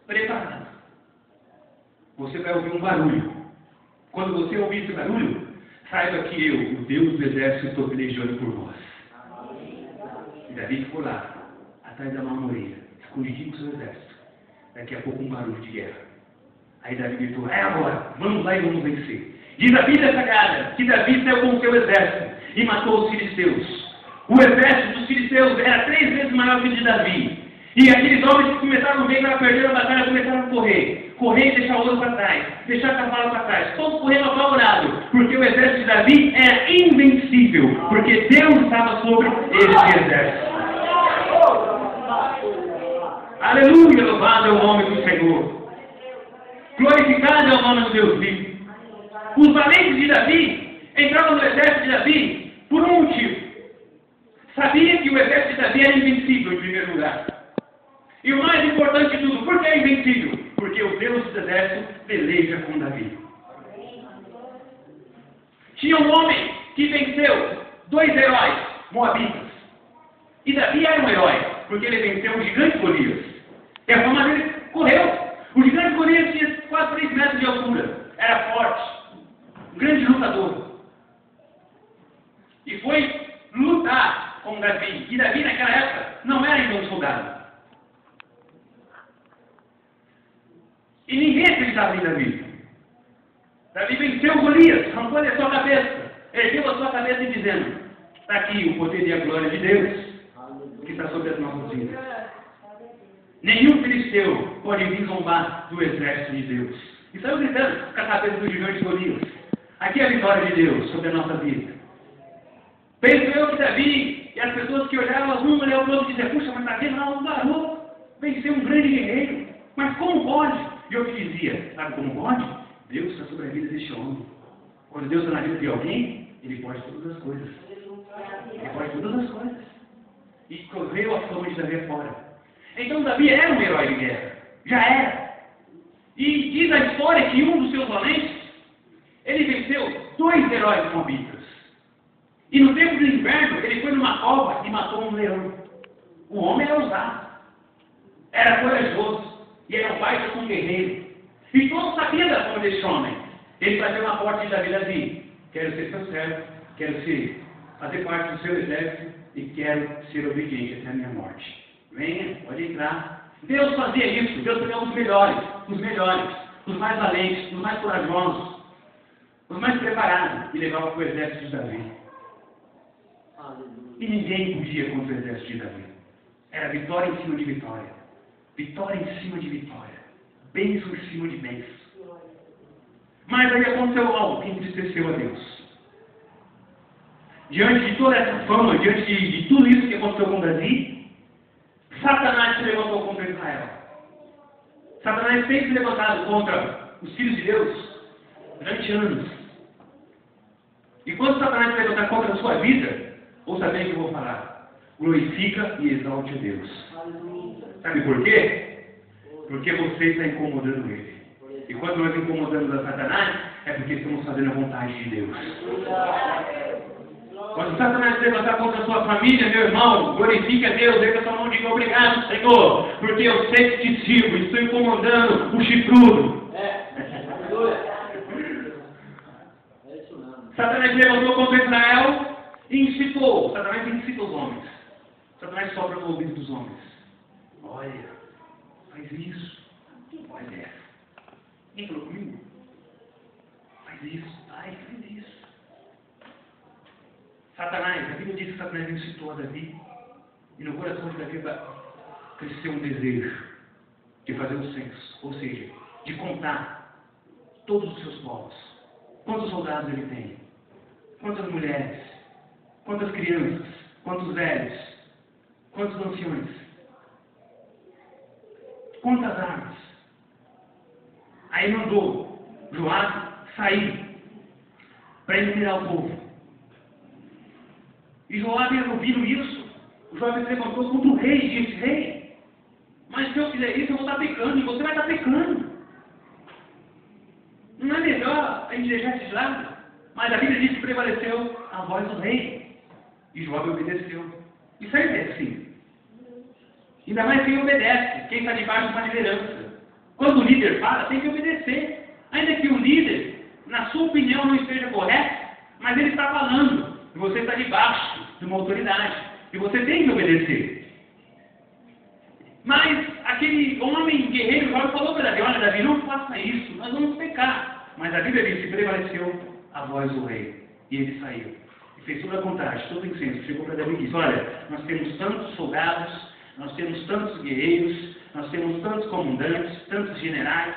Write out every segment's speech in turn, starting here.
preparado. Você vai ouvir um barulho. Quando você ouvir esse barulho, saiba que eu, o Deus do exército, estou pelejando por vós. E Davi ficou lá, atrás da marmoreira, escondidinho com o seu exército. Daqui a pouco um barulho de guerra. Aí Davi gritou, é agora, vamos lá e vamos vencer. Diz a Bíblia Sagrada que Davi saiu com o seu exército e matou os filisteus. O exército dos filisteus era 3 vezes maior que o de Davi. E aqueles homens que começaram a ver que perderam a batalha, começaram a correr. Correr e deixar o ouro para trás, deixar o cavalo para trás. Todos correndo apavorados, porque o exército de Davi era invencível, porque Deus estava sobre esse exército. Aleluia, louvado é o nome do Senhor. Glorificado é o nome do Deus vivo. Os valentes de Davi entravam no exército de Davi por um motivo. Sabia que o exército de Davi era invencível em primeiro lugar. E o mais importante de tudo, por que é invencível? Porque o Deus do exército peleja com Davi. Tinha um homem que venceu 2 heróis moabitas. E Davi era um herói, porque ele venceu o gigante Golias. E a fama dele correu. O gigante Golias tinha quase 3 metros de altura. Era forte. Um grande lutador. E foi lutar com Davi. E Davi naquela época não era ainda um soldado. E ninguém acreditava em Davi. Davi venceu Golias, arrancou-lhe a sua cabeça, ergueu a sua cabeça e dizendo, está aqui o poder e a glória de Deus, que está sobre as nossas vidas. Nenhum filisteu pode vir zombar do exército de Deus. E saiu gritando com a cabeça do gigante Golias. Aqui é a vitória de Deus sobre a nossa vida. Penso eu que Davi e as pessoas que olhavam um olhavam para o outro e diziam, puxa, mas Davi não parou, venceu um grande guerreiro. Mas como pode? E eu que dizia, sabe como pode? Deus está sobre a vida deste homem. Quando Deus está na vida de alguém, Ele pode todas as coisas. Ele pode todas as coisas. E correu a fama de Davi fora. Então Davi era um herói de guerra. Já era. E diz a história que um dos seus valentes, ele venceu 2 heróis moabitas. E no tempo do inverno, ele foi numa cova e matou um leão. O homem era ousado. Era corajoso. E era um baita com um guerreiro. E todos sabiam da fama desse homem. Ele fazia uma porta de Davi. Quero ser seu servo. Quero fazer parte do seu exército. E quero ser obediente até a minha morte. Venha, pode entrar. Deus fazia isso. Deus pegava os melhores. Os mais valentes. Os mais corajosos. Os mais preparados. E levava para o exército de Davi. E ninguém podia contra o exército de Davi. Era vitória em cima de vitória. Vitória em cima de vitória. Bênção em cima de bênção. Mas aí aconteceu algo que entristeceu a Deus. Diante de toda essa fama, diante de tudo isso que aconteceu com Davi, Satanás se levantou contra Israel. Satanás tem se levantado contra os filhos de Deus durante anos. E quando Satanás se levantar contra a sua vida, ouça bem o que eu vou falar. Glorifica e exalte a Deus. Sabe por quê? Porque você está incomodando ele. E quando nós incomodamos a Satanás, é porque estamos fazendo a vontade de Deus. Quando Satanás se levantar contra a sua família, meu irmão, glorifique a Deus, erga sua mão e diga obrigado, Senhor, porque eu sei que te sirvo, estou incomodando o chifrudo. Satanás se levantou contra Israel e incitou. Satanás incita os homens. Satanás sopra no ouvido dos homens. Olha, faz isso. Olha essa. Quem falou comigo? Faz isso. Ai, faz isso. Satanás, a Bíblia diz que Satanás incitou a Davi. E no coração de Davi cresceu um desejo de fazer um censo. Ou seja, de contar todos os seus povos. Quantos soldados ele tem? Quantas mulheres? Quantas crianças? Quantos velhos? Quantos anciões? Quantas armas? Aí mandou Joabe sair para eliminar o povo. E Joabe, ouvindo isso, Joabe se levantou contra o rei e disse: rei, mas se eu fizer isso eu vou estar pecando, e você vai estar pecando. Não é melhor a gente deixar isso de lado? Mas a Bíblia diz que prevaleceu a voz do rei. E Joabe obedeceu. Isso aí é assim. Ainda mais quem obedece, quem está debaixo de uma liderança. Quando o líder fala, tem que obedecer. Ainda que o líder, na sua opinião, não esteja correto, mas ele está falando, e você está debaixo de uma autoridade, e você tem que obedecer. Mas aquele homem guerreiro já falou para Davi: olha, Davi, não faça isso, nós vamos pecar. Mas a Bíblia diz que prevaleceu a voz do rei, e ele saiu. E fez toda a contagem, todo o incenso. Chegou para Davi e disse: olha, nós temos tantos soldados, nós temos tantos guerreiros, nós temos tantos comandantes, tantos generais,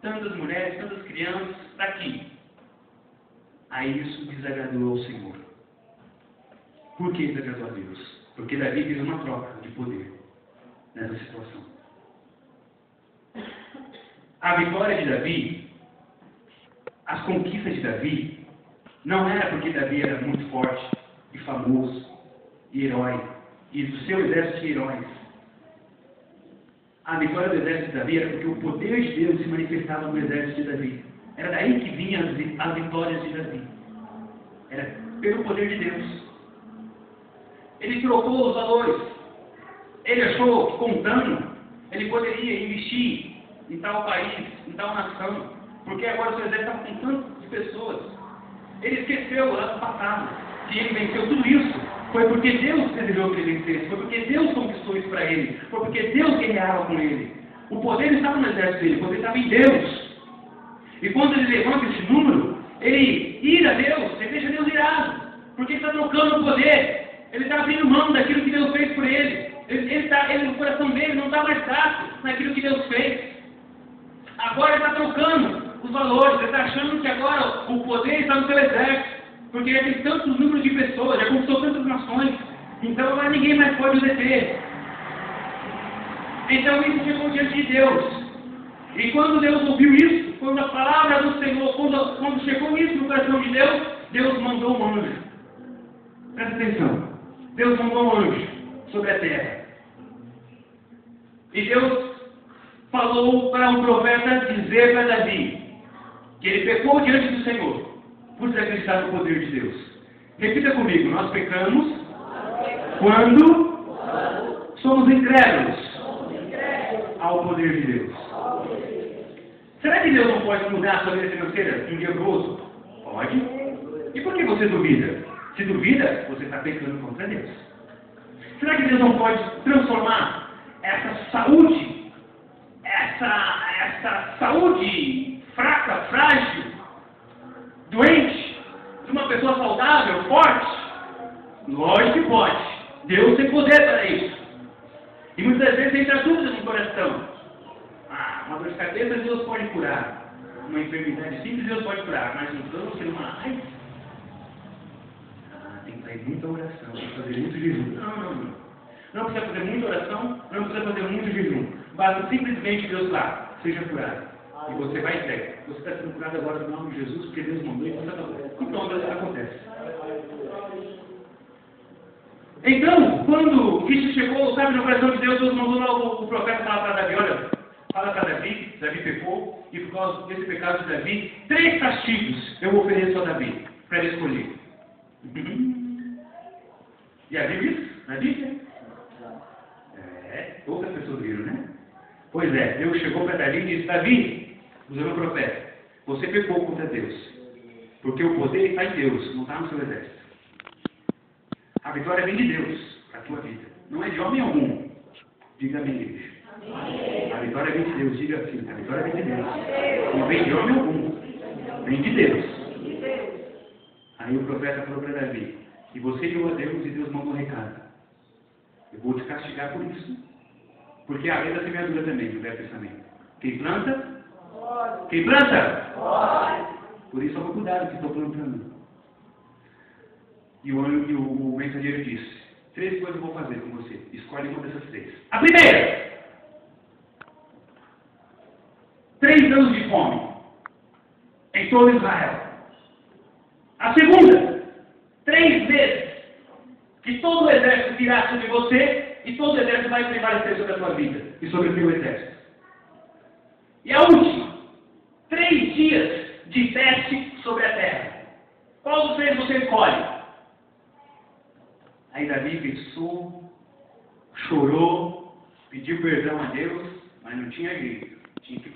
tantas mulheres, tantas crianças, está aqui. Aí isso desagradou ao Senhor. Por que desagradou a Deus? Porque Davi fez uma troca de poder nessa situação. A vitória de Davi, as conquistas de Davi, não era porque Davi era muito forte e famoso e herói, e do seu exército de heróis. A vitória do exército de Davi era porque o poder de Deus se manifestava no exército de Davi. Era daí que vinham as vitórias de Davi. Era pelo poder de Deus. Ele trocou os valores. Ele achou que contando, ele poderia investir em tal país, em tal nação, porque agora o seu exército estava com tantas pessoas. Ele esqueceu lá no passado que ele venceu tudo isso. Foi porque Deus desejou que ele vencesse, foi porque Deus conquistou isso para ele, foi porque Deus guerreava com ele. O poder não estava no exército dele, o poder estava em Deus. E quando ele levanta esse número, ele ira Deus, ele deixa Deus irado, porque ele está trocando o poder, ele está abrindo mão daquilo que Deus fez por ele. No coração dele não está mais fácil naquilo que Deus fez. Agora ele está trocando os valores, ele está achando que agora o poder está no seu exército, porque ele tem tantos números de pessoas, já conquistou tantas nações, então agora ninguém mais pode o deter. Então isso chegou diante de Deus. E quando Deus ouviu isso, quando a palavra do Senhor, quando chegou isso no coração de Deus, Deus mandou um anjo. Presta atenção. Deus mandou um anjo sobre a terra. E Deus falou para um profeta dizer para Davi que ele pecou diante do Senhor por desacreditar no poder de Deus. Repita comigo: nós pecamos quando somos incrédulos ao poder de Deus. Será que Deus não pode mudar a sua vida financeira de um dia para o outro? Pode. E por que você duvida? Se duvida, você está pecando contra Deus. Será que Deus não pode transformar essa saúde fraca, frágil, doente, de uma pessoa saudável, forte? Lógico que pode. Deus tem poder para isso. E muitas vezes entra dúvida no coração. Uma dor de cabeça Deus pode curar. Uma enfermidade simples Deus pode curar. Mas um câncer, uma raiva, tem que fazer muita oração, tem que fazer muito jejum. Não. Não precisa fazer muita oração, não precisa fazer muito jejum. Basta simplesmente Deus lá, seja curado. E você vai entregue. Você está sendo curado agora no nome de Jesus, porque Deus mandou e você acabou. E pronto, acontece. Então, quando isso chegou, sabe, no coração de Deus, Deus mandou lá o profeta falar para Davi: olha, fala para Davi pecou, e por causa desse pecado de Davi, 3 castigos eu ofereço a Davi, para ele escolher. Já viu isso na Bíblia? Outras pessoas viram, né? Pois é, Deus chegou para Davi e disse: Davi, usando o profeta, você pecou contra Deus, porque o poder está em Deus, não está no seu exército. A vitória vem de Deus para a tua vida, não é de homem algum. Diga amém, igreja. A vitória vem de Deus, diga assim: a vitória vem de Deus, não vem de homem algum, vem de Deus. Aí o profeta falou para Davi: e você deu a Deus, e Deus mandou um recado: eu vou te castigar por isso, porque a lei da semeadura também, no Velho Testamento. Quem planta? Quem planta? Por isso toma cuidado que estou plantando. E o mensageiro disse: 3 coisas eu vou fazer com você, escolhe uma dessas 3. A primeira: 3 anos de fome em todo Israel. A segunda: 3 vezes que todo o exército virá sobre você e todo o exército vai prevalecer sobre a tua vida e sobre o teu exército. E a última: 3 dias de teste sobre a terra. Qual dos 3 você escolhe? Aí Davi pensou, chorou, pediu perdão a Deus, mas não tinha jeito. Tinha que